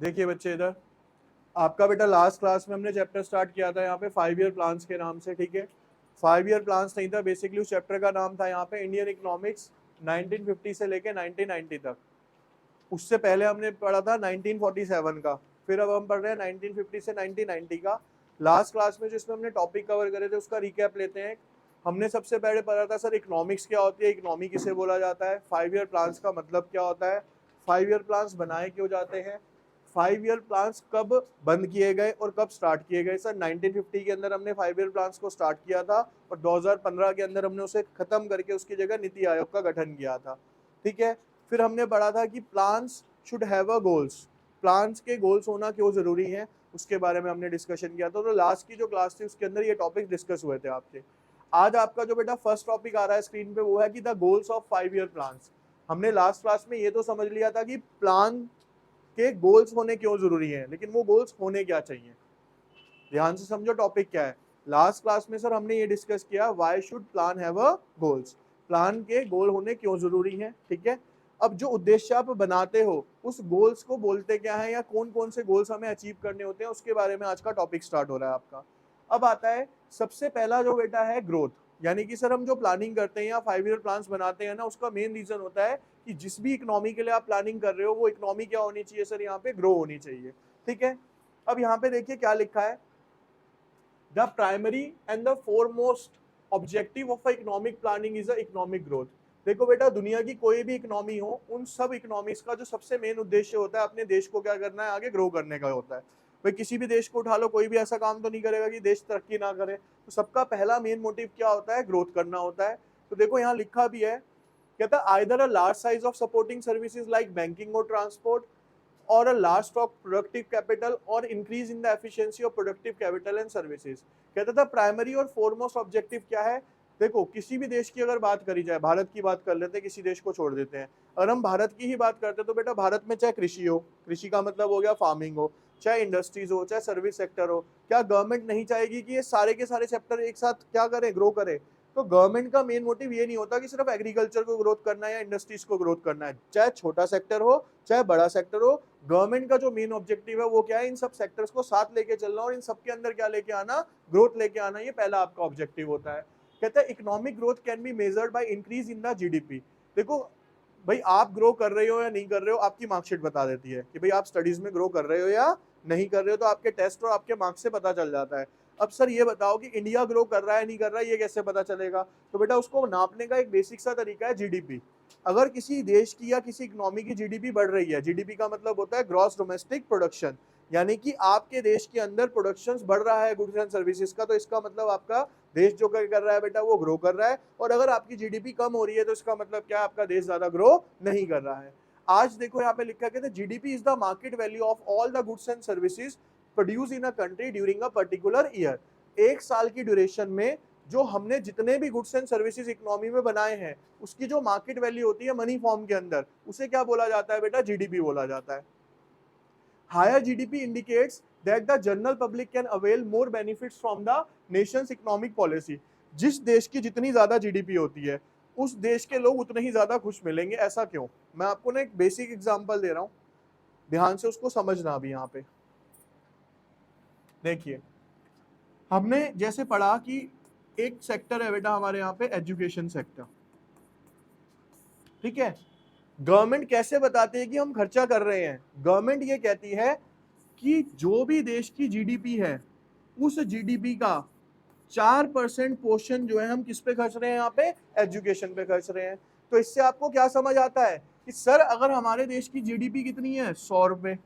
देखिए बच्चे इधर, आपका बेटा लास्ट क्लास में हमने चैप्टर स्टार्ट किया था यहाँ पे 5 ईयर प्लान्स के नाम से, ठीक है। 5 ईयर प्लान्स नहीं था, बेसिकली उस चैप्टर का नाम था यहाँ पे इंडियन इकोनॉमिक्स 1950 से लेके 1990 तक। उससे पहले हमने पढ़ा था 1947 का, फिर अब हम पढ़ रहे हैं 1950 से 1990 का। लास्ट क्लास में जिसमें हमने टॉपिक कवर करे थे उसका रिकैप लेते हैं। हमने सबसे पहले पढ़ा था सर इकोनॉमिक्स क्या होती है, इकोनॉमी किसे बोला जाता है, 5 ईयर प्लान्स का मतलब क्या होता है, 5 ईयर प्लान्स बनाए क्यों जाते हैं, 5 ईयर प्लान्स कब बंद किए गए और कब स्टार्ट किए गए। सर 1950 के अंदर हमने 5 ईयर प्लान्स को स्टार्ट किया था और 2015 के अंदर हमने उसे खत्म करके उसकी जगह नीति आयोग का गठन किया था, ठीक है। फिर हमने पढ़ा था कि plans should have a goals, plans के गोल्स होना क्यों जरूरी है, उसके बारे में हमने डिस्कशन किया था। तो लास्ट की जो क्लास थी उसके अंदर ये टॉपिक डिस्कस हुए थे आपके। आज आपका जो बेटा फर्स्ट टॉपिक आ रहा है स्क्रीन पे वो है कि the goals of 5 year plans. हमने लास्ट क्लास में ये तो समझ लिया था कि प्लान के गोल्स होने क्यों जरूरी है, लेकिन वो गोल्स होने क्या चाहिए। ध्यान से समझो टॉपिक क्या है। लास्ट क्लास में सर हमने ये डिस्कस किया why should plan have a goals, plan के गोल होने क्यों जरूरी है, ठीक है। अब जो उद्देश्य आप बनाते हो उस गोल्स को बोलते क्या है, या कौन कौन से गोल्स हमें अचीव करने होते हैं, उसके बारे में आज का टॉपिक स्टार्ट हो रहा है आपका। अब आता है सबसे पहला जो बेटा है ग्रोथ, यानी कि सर हम जो प्लानिंग करते हैं या 5 ईयर प्लान्स बनाते हैं ना, उसका मेन रीजन होता है कि जिस भी इकोनॉमी के लिए आप प्लानिंग कर रहे हो वो इकोनॉमी क्या होनी चाहिए सर, यहाँ पे ग्रो होनी चाहिए, ठीक है। अब यहाँ पे देखिए क्या लिखा है, the primary and the foremost objective of a economic planning is a economic growth। देखो बेटा दुनिया की कोई भी इकोनॉमी हो, उन सब इकोनॉमिक्स का जो सबसे मेन उद्देश्य होता है अपने देश को क्या करना है, आगे ग्रो करने का होता है। भाई किसी भी देश को उठा लो, कोई भी ऐसा काम तो नहीं करेगा कि देश तरक्की ना करे, तो सबका पहला मेन मोटिव क्या होता है, ग्रोथ करना होता है। तो देखो यहाँ लिखा भी है, कहता है either a large size of supporting services like banking और transport or a large stock productive capital or increase in the efficiency of productive capital and services। कहता था प्राइमरी और फोरमोस्ट ऑब्जेक्टिव क्या है। देखो किसी भी देश की अगर बात करी जाए, भारत की बात कर लेते हैं, किसी देश को छोड़ देते हैं, अगर हम भारत की ही बात करते हैं तो बेटा भारत में चाहे कृषि हो, कृषि का मतलब हो गया फार्मिंग हो, चाहे इंडस्ट्रीज हो, चाहे सर्विस सेक्टर हो, क्या गवर्नमेंट नहीं चाहेगी कि ये सारे के सारे सेक्टर एक साथ क्या करें, ग्रो करें। तो गवर्नमेंट का मेन मोटिव ये नहीं होता कि सिर्फ एग्रीकल्चर को ग्रोथ करना है या इंडस्ट्रीज को ग्रोथ करना है, चाहे छोटा सेक्टर हो चाहे बड़ा सेक्टर हो, गवर्नमेंट का जो मेन ऑब्जेक्टिव है वो क्या है, इन सब सेक्टर्स को साथ लेके चलना और इन सब के अंदर क्या लेके आना, ग्रोथ लेके आना, ये पहला आपका ऑब्जेक्टिव होता है। कहता है economic growth can be measured by increase in the GDP. देखो भाई आप ग्रो कर रहे हो या नहीं कर रहे हो, आपकी मार्कशीट बता देती है कि भाई आप स्टडीज में ग्रो कर रहे हो या नहीं कर रहे हो, तो आपके टेस्ट और आपके मार्क्स से पता चल जाता है। अब सर ये बताओ कि इंडिया ग्रो कर रहा है नहीं कर रहा है, ये कैसे पता चलेगा। तो बेटा उसको नापने का एक बेसिक सा तरीका है जीडीपी। अगर किसी देश की या किसी इकोनॉमी की जीडीपी बढ़ रही है, जीडीपी का मतलब होता है ग्रॉस डोमेस्टिक प्रोडक्शन, यानी कि आपके देश के अंदर प्रोडक्शन बढ़ रहा है गुड्स एंड सर्विसेज का, तो इसका मतलब आपका देश जो कर रहा है बेटा वो ग्रो कर रहा है। और अगर आपकी जीडीपी कम हो रही है तो इसका मतलब क्या, आपका देश ज्यादा ग्रो नहीं कर रहा है। आज देखो यहाँ पे लिखा कहते हैं GDP is the market value of all the goods and services produce in a country during a particular year. एक साल की ड्यूरेशन में जो हमने जितने भी गुड्स एंड सर्विसेज इकोनॉमी में बनाए हैं उसकी जो मार्केट वैल्यू होती है मनी फॉर्म के अंदर, उसे क्या बोला जाता है बेटा, जीडीपी बोला जाता है। Higher GDP indicates that the general public can avail more benefits from the nation's economic policy. जिस देश की जितनी ज्यादा जीडीपी होती है उस देश के लोग उतने ही ज्यादा खुश मिलेंगे। ऐसा क्यों, मैं आपको ना एक बेसिक एग्जांपल दे रहा हूं, ध्यान से उसको समझना। भी यहाँ पे देखिए हमने जैसे पढ़ा कि एक सेक्टर है बेटा हमारे यहाँ पे एजुकेशन सेक्टर, ठीक है। गवर्नमेंट कैसे बताती है कि हम खर्चा कर रहे हैं, गवर्नमेंट ये कहती है कि जो भी देश की जीडीपी है उस जीडीपी का 4% पोर्शन जो है हम किस पे खर्च रहे हैं, यहाँ पे एजुकेशन पे खर्च रहे हैं। तो इससे आपको क्या समझ आता है कि सर अगर हमारे देश की जीडीपी कितनी है 100 रुपए,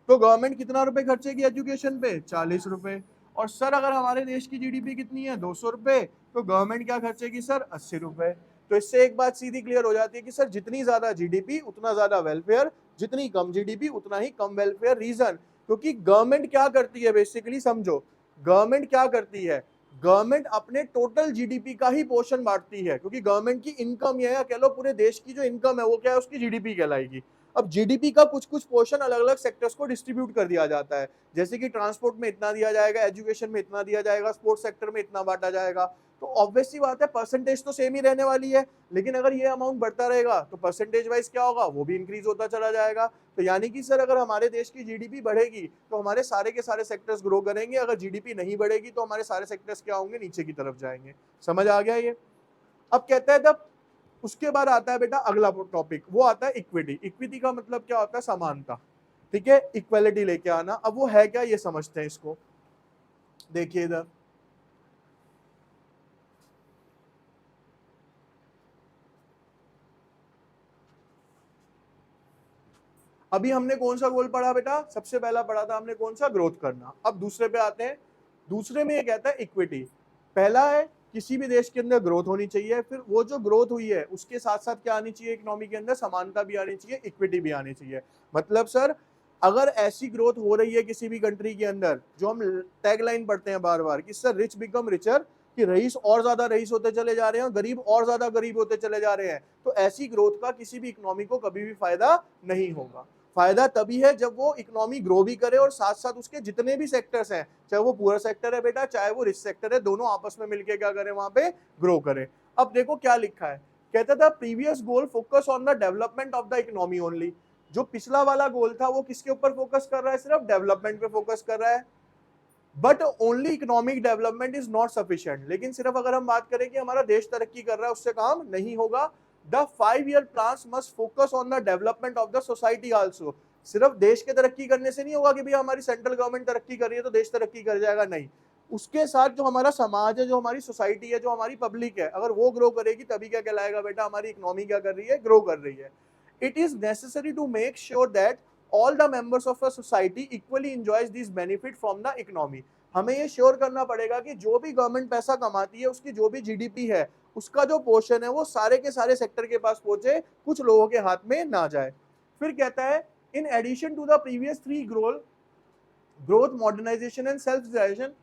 तो गवर्नमेंट कितना रुपए खर्चेगी एजुकेशन पे, 40 रुपए। और सर अगर हमारे देश की जीडीपी कितनी है 200 रुपए, तो गवर्नमेंट क्या खर्चेगी सर, 80 रुपए। तो इससे एक बात सीधी क्लियर हो जाती है कि सर जितनी ज्यादा जीडीपी उतना ज्यादा वेलफेयर, जितनी कम जीडीपी उतना ही कम वेलफेयर। रीजन, क्योंकि गवर्नमेंट क्या करती है, बेसिकली समझो, गवर्नमेंट क्या करती है, गवर्नमेंट अपने टोटल जीडीपी का ही पोर्शन बांटती है, क्योंकि गवर्नमेंट की इनकम या कह लो पूरे देश की जो इनकम है वो क्या है, उसकी जीडीपी कहलाएगी। अब जीडीपी का कुछ कुछ पोर्शन अलग अलग सेक्टर्स को डिस्ट्रीब्यूट कर दिया जाता है, जैसे कि ट्रांसपोर्ट में इतना दिया जाएगा, एजुकेशन में इतना दिया जाएगा, स्पोर्ट्स सेक्टर में इतना बांटा जाएगा। तो ऑब्वियस सी बात है परसेंटेज तो सेम ही रहने वाली है, लेकिन अगर ये अमाउंट बढ़ता रहेगा तो परसेंटेज वाइज क्या होगा, वो भी इंक्रीज होता चला जाएगा। तो यानी कि सर अगर हमारे देश की जीडीपी बढ़ेगी तो हमारे सारे के सारे सेक्टर्स ग्रो करेंगे, अगर जीडीपी नहीं बढ़ेगी तो हमारे सारे सेक्टर्स क्या होंगे, नीचे की तरफ जाएंगे। समझ आ गया ये। अब कहता है जब उसके बाद आता है बेटा अगला टॉपिक, वो आता है इक्विटी। इक्विटी का मतलब क्या होता है, समानता, ठीक है, इक्वालिटी लेके आना। अब वो है क्या ये समझते हैं इसको, देखिए इधर अभी हमने कौन सा गोल पढ़ा बेटा, सबसे पहला पढ़ा था हमने कौन सा, ग्रोथ करना। अब दूसरे पे आते हैं, दूसरे में ये कहता है इक्विटी। पहला है किसी भी देश के अंदर ग्रोथ होनी चाहिए, फिर वो जो ग्रोथ हुई है उसके साथ साथ क्या आनी चाहिए, इकोनॉमी के अंदर समानता भी आनी चाहिए, इक्विटी भी आनी चाहिए। मतलब सर अगर ऐसी ग्रोथ हो रही है किसी भी कंट्री के अंदर, जो हम टैगलाइन पढ़ते हैं बार बार कि सर रिच बिकम रिचर, कि रईस और ज्यादा रईस होते चले जा रहे हैं, गरीब और ज्यादा गरीब होते चले जा रहे हैं, तो ऐसी ग्रोथ का किसी भी इकोनॉमी को कभी भी फायदा नहीं होगा। फायदा तभी है जब वो इकोनॉमी ग्रो भी करे और साथ साथ उसके जितने भी सेक्टर्स हैं, चाहे वो पूरा सेक्टर है बेटा, चाहे वो रिच सेक्टर है, दोनों आपस में मिलकर क्या करें, वहां पे ग्रो करें। अब देखो क्या लिखा है, कहता था previous goal focus on the development of the economy only. जो पिछला वाला गोल था वो किसके ऊपर फोकस कर रहा है, सिर्फ डेवलपमेंट पे फोकस कर रहा है। But only economic development is not sufficient. लेकिन सिर्फ अगर हम बात करें कि हमारा देश तरक्की कर रहा है उससे काम नहीं होगा। The 5 year plans must focus on the development of the society also। सिर्फ देश के तरक्की करने से नहीं होगा कि भाई हमारी सेंट्रल गवर्नमेंट तरक्की कर रही है तो देश तरक्की कर जाएगा, नहीं। उसके साथ जो हमारा समाज है, जो हमारी सोसाइटी है, जो हमारी पब्लिक है, अगर वो ग्रो करेगी तभी क्या कहलाएगा बेटा, हमारी इकोनॉमी क्या कर रही है, ग्रो कर रही है। It is necessary to make sure that all the members of a society equally enjoys this benefit from the economy. हमें ये श्योर करना पड़ेगा कि जो भी गवर्नमेंट पैसा कमाती है उसकी जो भी जीडीपी है उसका जो पोर्शन है वो सारे के सारे सेक्टर के पास पहुंचे, कुछ लोगों के हाथ में ना जाए। फिर कहता है in addition to the previous 3 goal, growth, modernisation and self realisation,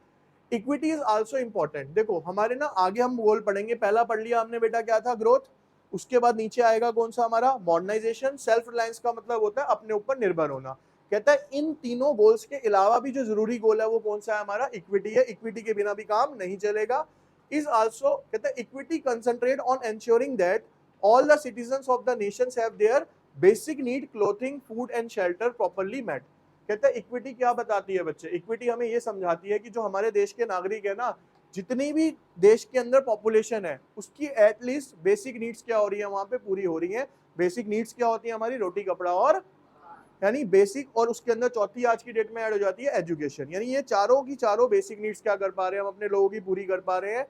equity is also important. देखो हमारे ना आगे हम गोल पढ़ेंगे, पहला पढ़ लिया हमने बेटा क्या था, ग्रोथ। उसके बाद नीचे आएगा कौन सा हमारा, मॉडर्नाइजेशन। सेल्फ रिलायंस का मतलब होता है अपने ऊपर निर्भर होना। कहता है इन तीनों गोल्स के अलावा भी जो जरूरी गोल है वो कौन सा है हमारा, इक्विटी है। इक्विटी के बिना भी काम नहीं चलेगा। इज आल्सो कहता है equity concentrate on ensuring that all the citizens of the nations have their basic need clothing food and shelter properly met. कहता है इक्विटी क्या बताती है बच्चे, इक्विटी हमें ये समझाती है कि जो हमारे देश के नागरिक है ना, जितनी भी देश के अंदर पॉपुलेशन है उसकी एटलीस्ट बेसिक नीड्स क्या हो रही है, वहां पे पूरी हो रही है। बेसिक नीड्स क्या होती है हमारी, रोटी कपड़ा और, यानी बेसिक, और उसके अंदर चौथी आज की डेट में ऐड हो जाती है एजुकेशन। यानी ये चारों की चारों बेसिक नीड्स क्या कर पा रहे हैं हम, अपने लोगों की पूरी कर पा रहे हैं।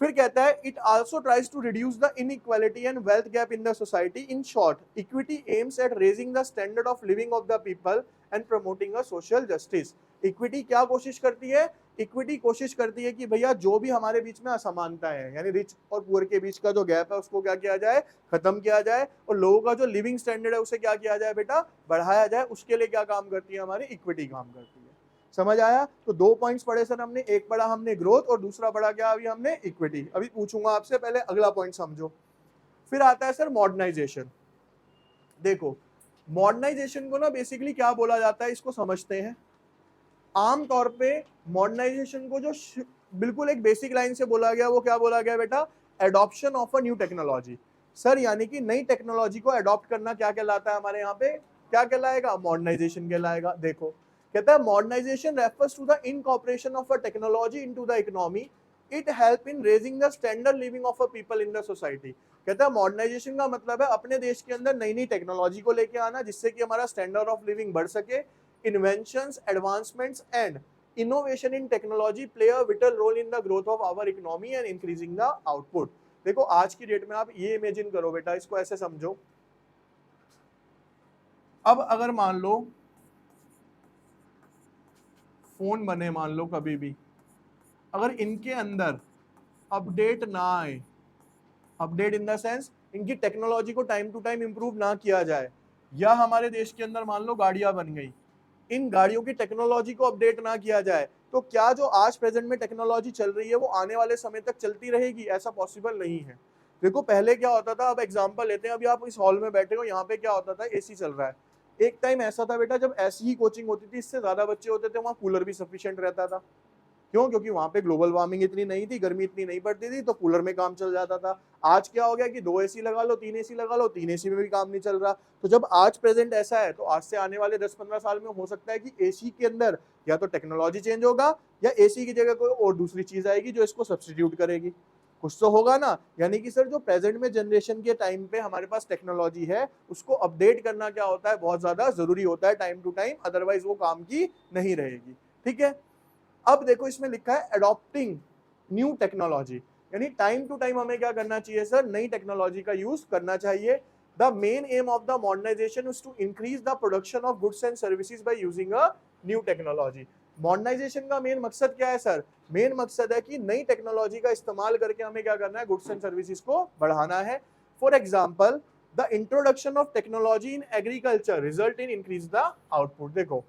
फिर कहता है it also tries to reduce the inequality and wealth gap in the society. In short equity aims at raising the standard of living of the people and promoting a social justice. Equity क्या कोशिश करती है, equity कोशिश करती है कि भैया जो भी हमारे बीच में असमानता है, यानी रिच और पुअर के बीच का जो गैप है उसको क्या किया जाए, खत्म किया जाए, और लोगों का जो लिविंग स्टैंडर्ड है उसे क्या किया जाए बेटा, बढ़ाया जाए। उसके लिए क्या काम करती है हमारी इक्विटी, काम करती है। समझ आया। तो 2 पॉइंट्स पढ़े सर हमने, एक पढ़ा हमने ग्रोथ और दूसरा पढ़ा क्या अभी हमने, इक्विटी। अभी पूछूंगा आपसे, पहले अगला पॉइंट समझो। फिर आता है सर मॉडर्नाइजेशन। देखो मॉडर्नाइजेशन को ना बेसिकली क्या बोला जाता है, इसको समझते हैं। आमतौर पे मॉडर्नाइजेशन को जो बिल्कुल एक बेसिक लाइन से बोला गया वो क्या बोला गया बेटा, adoption of a new technology. Sir यानी कि नई टेक्नोलॉजी को अडॉप्ट करना क्या कहलाता है हमारे यहाँ पे, क्या कहलाएगा, मॉडर्नाइजेशन कहलाएगा। देखो कहता है modernisation refers to the incorporation of a technology into the economy. It help in raising the standard living of a people in the society. कहता है मॉडर्नाइजेशन का मतलब है अपने देश के अंदर नई नई टेक्नोलॉजी को लेके आना जिससे कि हमारा स्टैंडर्ड ऑफ लिविंग बढ़ सके। Inventions, advancements and innovation in technology play a vital role in the growth of our economy and increasing the output। देखो आज की डेट में आप ये इमेजिन करो बेटा, इसको ऐसे समझो। अब अगर मान लो फोन बने, मान लो कभी भी, अगर इनके अंदर अपडेट ना आए, अपडेट इन द सेंस इनकी टेक्नोलॉजी को टाइम टू टाइम इंप्रूव ना किया जाए, या हमारे देश के अंदर मान लो गाड़ियां बन गई, इन गाड़ियों की टेक्नोलॉजी को अपडेट ना किया जाए, तो क्या जो आज प्रेजेंट में टेक्नोलॉजी चल रही है वो आने वाले समय तक चलती रहेगी, ऐसा पॉसिबल नहीं है। देखो पहले क्या होता था, अब एग्जांपल लेते हैं, अभी आप इस हॉल में बैठे हो, यहाँ पे क्या होता था, एसी चल रहा है। एक टाइम ऐसा था बेटा जब ऐसी ही कोचिंग होती थी, इससे ज्यादा बच्चे होते थे, वहां कूलर भी सफिशिएंट रहता था। क्यों? क्योंकि वहां पे ग्लोबल वार्मिंग इतनी नहीं थी, गर्मी इतनी नहीं पड़ती थी, तो कूलर में काम चल जाता था। आज क्या हो गया कि 2 एसी लगा लो, 3 एसी लगा लो, 3 एसी में भी काम नहीं चल रहा। तो जब आज प्रेजेंट ऐसा है, तो आज से आने वाले 10-15 साल में हो सकता है कि एसी के अंदर या तो टेक्नोलॉजी चेंज होगा या एसी की जगह कोई और दूसरी चीज आएगी जो इसको सब्स्टिट्यूट करेगी। कुछ तो होगा ना। यानी कि सर जो प्रेजेंट में जनरेशन के टाइम पे हमारे पास टेक्नोलॉजी है, उसको अपडेट करना क्या होता है, बहुत ज्यादा जरूरी होता है टाइम टू टाइम, अदरवाइज वो काम की नहीं रहेगी। ठीक है। अब देखो इसमें लिखा है अडॉप्टिंग न्यू टेक्नोलॉजी, यानी टाइम टू टाइम हमें क्या करना चाहिए सर, नई टेक्नोलॉजी का यूज करना चाहिए। The main aim of the modernisation is to increase the production of goods and services by using a new technology. Modernisation का मेन मकसद क्या है सर? मेन मकसद है कि नई टेक्नोलॉजी का इस्तेमाल करके हमें क्या करना है, गुड्स एंड सर्विसेज को बढ़ाना है। For example, the introduction of technology in agriculture result in increase the output. देखो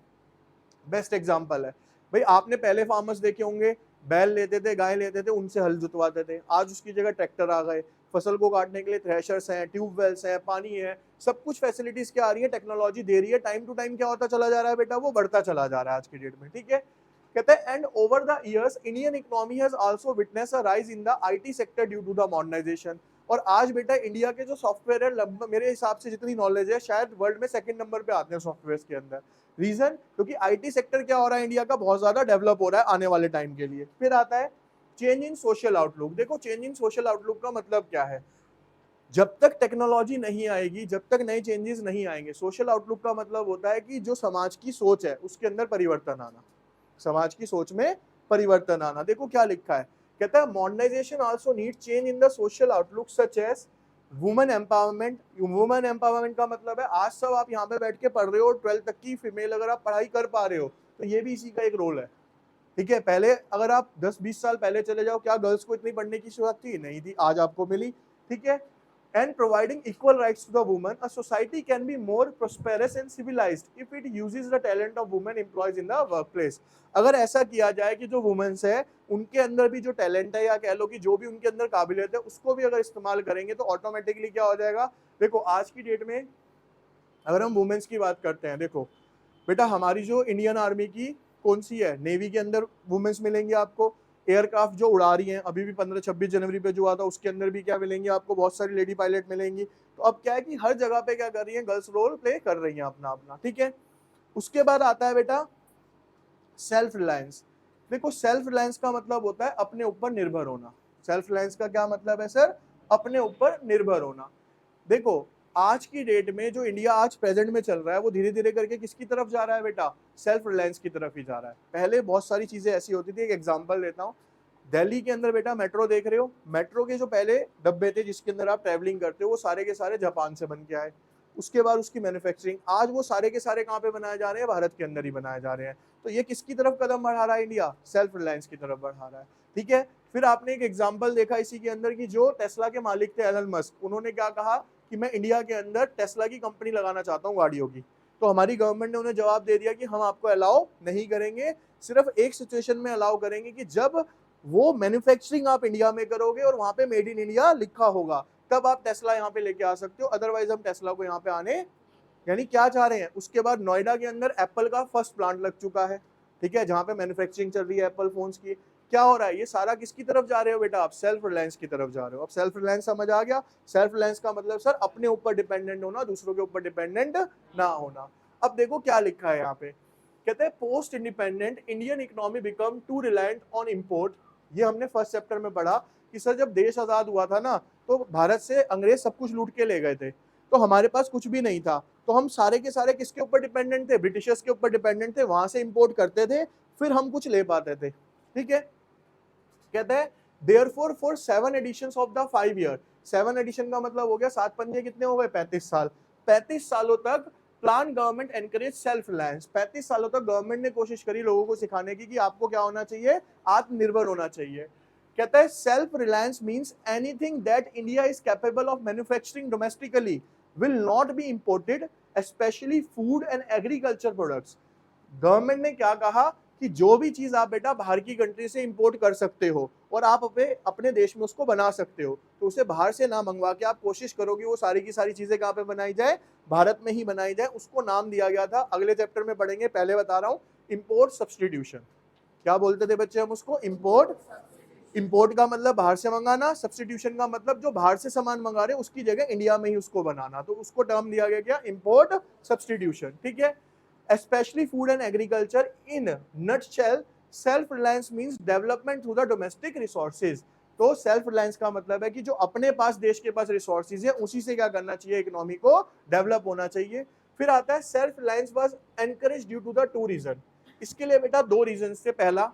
बेस्ट एग्जाम्पल है भाई, आपने पहले फार्मर्स देखे होंगे, बैल लेते थे, गाय लेते थे, उनसे हल जुतवाते थे। आज उसकी जगह ट्रैक्टर आ गए, फसल को काटने के लिए थ्रेशर्स हैं, ट्यूबवेल्स हैं, पानी है, सब कुछ फैसिलिटीज क्या आ रही है, टेक्नोलॉजी दे रही है। टाइम टू टाइम क्या होता चला जा रहा है बेटा, वो बढ़ता चला जा रहा है आज की डेट में। ठीक है। कहते हैं and over the years Indian economy has also witness a rise in the IT sector due to the modernisation. और आज बेटा इंडिया के जो सॉफ्टवेयर है, मेरे हिसाब से जितनी नॉलेज है, शायद वर्ल्ड में सेकंड नंबर पे आते हैं सॉफ्टवेयर के अंदर। रीजन, क्योंकि आईटी सेक्टर क्या हो रहा है इंडिया का, बहुत ज्यादा डेवलप हो रहा है आने वाले टाइम के लिए। फिर आता है चेंज इन सोशल आउटलुक। देखो चेंज इन सोशल आउटलुक का मतलब क्या है, जब तक टेक्नोलॉजी नहीं आएगी, जब तक नए चेंजेस नहीं आएंगे, सोशल आउटलुक का मतलब होता है कि जो समाज की सोच है उसके अंदर परिवर्तन आना, समाज की सोच में परिवर्तन आना। देखो क्या लिखा है, कहता है modernisation also need change in the social outlook such as women empowerment. Women empowerment का मतलब है आज सब आप यहाँ पे बैठ के पढ़ रहे हो 12th तक की फीमेल, अगर आप पढ़ाई कर पा रहे हो तो ये भी इसी का एक रोल है। ठीक है। पहले अगर आप 10-20 साल पहले चले जाओ, क्या गर्ल्स को इतनी पढ़ने की जरूरत थी? नहीं थी, आज आपको मिली। ठीक है। and providing equal rights to the woman, a society can be more prosperous and civilized if it uses the talent of women employees in the workplace। अगर ऐसा किया जाए कि जो वुमेन्स है उनके अंदर भी जो टैलेंट है, या कह लो कि जो भी उनके अंदर काबिलियत है, उसको भी अगर इस्तेमाल करेंगे तो ऑटोमेटिकली क्या हो जाएगा। देखो आज की डेट में अगर हम वुमेन्स की बात करते हैं, देखो बेटा हमारी जो इंडियन आर्मी की कौन सी है, नेवी के अंदर वुमेन्स मिलेंगे आपको। एयरक्राफ्ट जो उड़ा रही हैं अभी भी 15-26 जनवरी पे जो हुआ था, उसके अंदर भी क्या मिलेंगे आपको, बहुत सारी लेडी पायलट मिलेंगी। तो अब क्या है कि हर जगह पे क्या कर रही हैं, गर्ल्स रोल प्ले कर रही हैं अपना अपना। ठीक है। उसके बाद आता है बेटा सेल्फ रिलायंस। देखो सेल्फ रिलायंस का मतलब होता है अपने ऊपर निर्भर होना। सेल्फ रिलायंस का क्या मतलब है सर, अपने ऊपर निर्भर होना। देखो आज की डेट में जो इंडिया आज प्रेजेंट में चल रहा है, वो धीरे धीरे करके किसकी तरफ जा रहा है बेटा, सेल्फ रिलायंस की तरफ ही जा रहा है। पहले बहुत सारी चीजें ऐसी होती थी, एक एग्जांपल देता हूँ। दिल्ली के अंदर बेटा मेट्रो देख रहे हो, मेट्रो के जो पहले डब्बे थे जिसके अंदर आप ट्रेवलिंग करते हो, वो सारे के सारे जापान से बन के आए। उसके बाद उसकी मैन्युफैक्चरिंग, आज वो सारे के सारे कहाँ पे बनाए जा रहे हैं, भारत के अंदर ही बनाए जा रहे हैं। तो ये किसकी तरफ कदम बढ़ा रहा है, इंडिया सेल्फ रिलायंस की तरफ बढ़ा रहा है। ठीक है। फिर आपने एक एग्जाम्पल देखा इसी के अंदर की जो टेस्ला के मालिक थे एलन मस्क, उन्होंने क्या कहा कि मैं इंडिया के अंदर टेस्ला की कंपनी लगाना चाहता हूँ गाड़ियों की। तो हमारी गवर्नमेंट ने उन्हें जवाब दे दिया कि हम आपको अलाउ नहीं करेंगे, सिर्फ एक सिचुएशन में अलाउ करेंगे कि जब वो मैन्युफैक्चरिंग आप इंडिया में करोगे और वहां पे मेड इन इंडिया लिखा होगा, तब आप टेस्ला यहाँ पे लेके आ सकते हो, अदरवाइज हम टेस्ला को यहाँ पे आने, यानी क्या चाह रहे हैं। उसके बाद नोएडा के अंदर एप्पल का फर्स्ट प्लांट लग चुका है। ठीक है। जहां पे मैन्युफैक्चरिंग चल रही है एप्पल फोन्स की। क्या हो रहा है, ये सारा किसकी तरफ जा रहे हो बेटा, आप सेल्फ रिलायंस की तरफ जा रहे हो। अब सेल्फ रिलायंस समझ आ गया। सेल्फ रिलायंस का मतलब सर अपने ऊपर डिपेंडेंट होना, दूसरों के ऊपर डिपेंडेंट ना होना। अब देखो क्या लिखा है यहाँ पे, कहते हैं post independent Indian economy become too reliant on import. ये हमने फर्स्ट चैप्टर में पढ़ा कि सर जब देश आजाद हुआ था ना, तो भारत से अंग्रेज सब कुछ लूट के ले गए थे, तो हमारे पास कुछ भी नहीं था। तो हम सारे के सारे किसके ऊपर डिपेंडेंट थे, ब्रिटिशर्स के ऊपर डिपेंडेंट थे, वहां से इंपोर्ट करते थे, फिर हम कुछ ले पाते थे। ठीक है। कहते हैं therefore for 7 editions of the 5 year, 7 edition का मतलब हो गया 7 पंजे कितने हो गए, 35 साल। 35 सालों तक plan government encourage self reliance. 35 सालों तक गवर्नमेंट ने कोशिश करी लोगों को सिखाने की कि आपको क्या होना चाहिए, आत्मनिर्भर होना चाहिए। कहता है self Reliance means anything that India is capable of manufacturing domestically will not be imported, specially food and agriculture products. Government ने क्या कहा कि जो भी चीज आप बेटा बाहर की कंट्री से इंपोर्ट कर सकते हो और आप अपने देश में उसको बना सकते हो, तो उसे बाहर से ना मंगवा के आप कोशिश करोगे वो सारी की सारी चीजें कहाँ पे बनाई जाए, भारत में ही बनाई जाए। उसको नाम दिया गया था, अगले चैप्टर में पढ़ेंगे, पहले बता रहा हूँ, इंपोर्ट सब्सटीट्यूशन। क्या बोलते थे बच्चे हम उसको? इंपोर्ट। इंपोर्ट का मतलब बाहर से मंगाना, सब्स्टिट्यूशन का मतलब जो बाहर से सामान मंगा रहे हैं उसकी जगह इंडिया में ही उसको बनाना, तो उसको टर्म दिया गया क्या? इंपोर्ट सब्स्टिट्यूशन, ठीक है। especially food and agriculture in nutshell self reliance means development through the domestic resources। तो सेल्फ रिलायंस का मतलब है कि जो अपने पास देश के पास रिसोर्सेज है उसी से क्या करना चाहिए? इकोनॉमी को डेवलप होना चाहिए। फिर आता है self reliance was encourage due to the two reason. इसके लिए बेटा दो रीजन थे। पहला,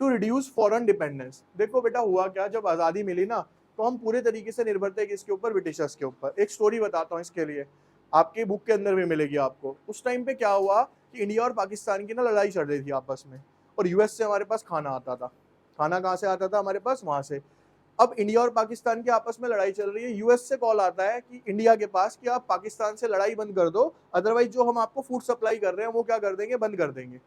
टू रिड्यूस फॉरेन डिपेंडेंस। देखो बेटा हुआ क्या, जब आजादी मिली ना तो हम पूरे तरीके से निर्भर थे किसके ऊपर? ब्रिटिशर्स के ऊपर। एक स्टोरी बताता हूँ इसके लिए, आपकी बुक के अंदर भी मिलेगी आपको। उस टाइम पे क्या हुआ कि इंडिया और पाकिस्तान की ना लड़ाई चल रही थी आपस में, और यूएस से हमारे पास खाना आता था। खाना कहाँ से आता था हमारे पास? वहां से। अब इंडिया और पाकिस्तान की आपस में लड़ाई चल रही है, यूएस से कॉल आता है कि इंडिया के पास कि आप पाकिस्तान से लड़ाई बंद कर दो, अदरवाइज जो हम आपको फूड सप्लाई कर रहे हैं वो क्या कर देंगे? बंद कर देंगे।